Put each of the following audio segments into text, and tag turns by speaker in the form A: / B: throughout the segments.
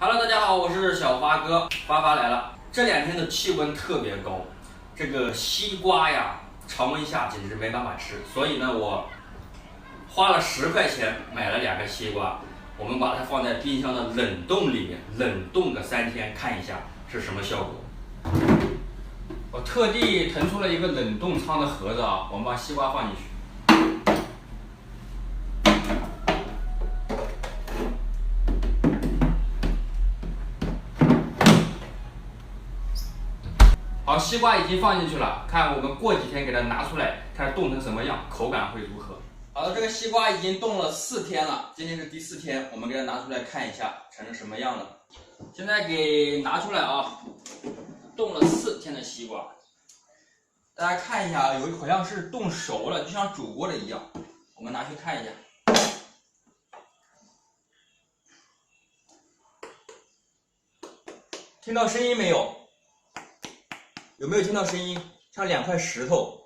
A: Hello， 大家好，我是小花哥，发来了。这2天的气温特别高，这个西瓜呀，常温下简直没办法吃，所以呢，我花了10块钱买了2个西瓜，我们把它放在冰箱的冷冻里面，冷冻个3天，看一下是什么效果。我特地腾出了一个冷冻仓的盒子啊，我们把西瓜放进去。好，西瓜已经放进去了，看我们过几天给它拿出来，看冻成什么样，口感会如何。好的，这个西瓜已经冻了4天了，今天是第4天，我们给它拿出来看一下，成成什么样了。现在给拿出来啊，冻了4天的西瓜，大家看一下，好像是冻熟了，就像煮过的一样。我们拿去看一下。听到声音没有？有没有听到声音？像2块石头，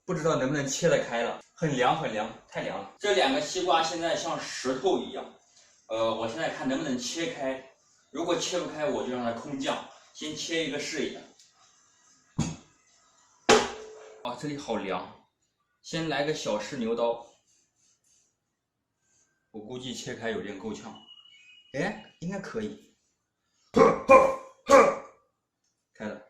A: 不知道能不能切得开了，很凉很凉，太凉了。这2个西瓜现在像石头一样，我现在看能不能切开，如果切不开，我就让它空降，先切一个试一下。啊，这里好凉，先来个小试牛刀，我估计切开有点够呛，哎，应该可以，开了。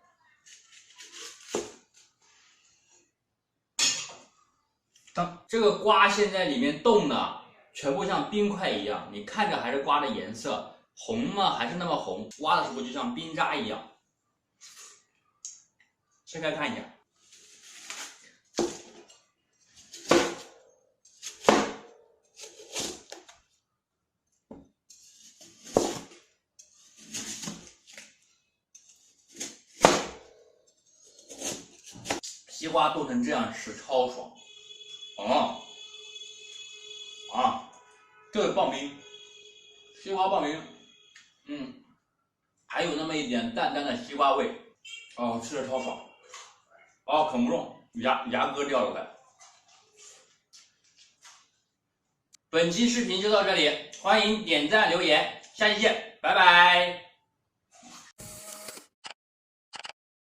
A: 这个瓜现在里面冻的全部像冰块一样，你看着还是瓜的颜色红吗？还是那么红？挖的时候就像冰渣一样。切开看一下，西瓜冻成这样吃超爽。这个棒冰，西瓜棒冰，还有那么一点淡淡的西瓜味，吃着超爽，啃不动，牙割掉了快。本期视频就到这里，欢迎点赞留言，下期见，拜拜。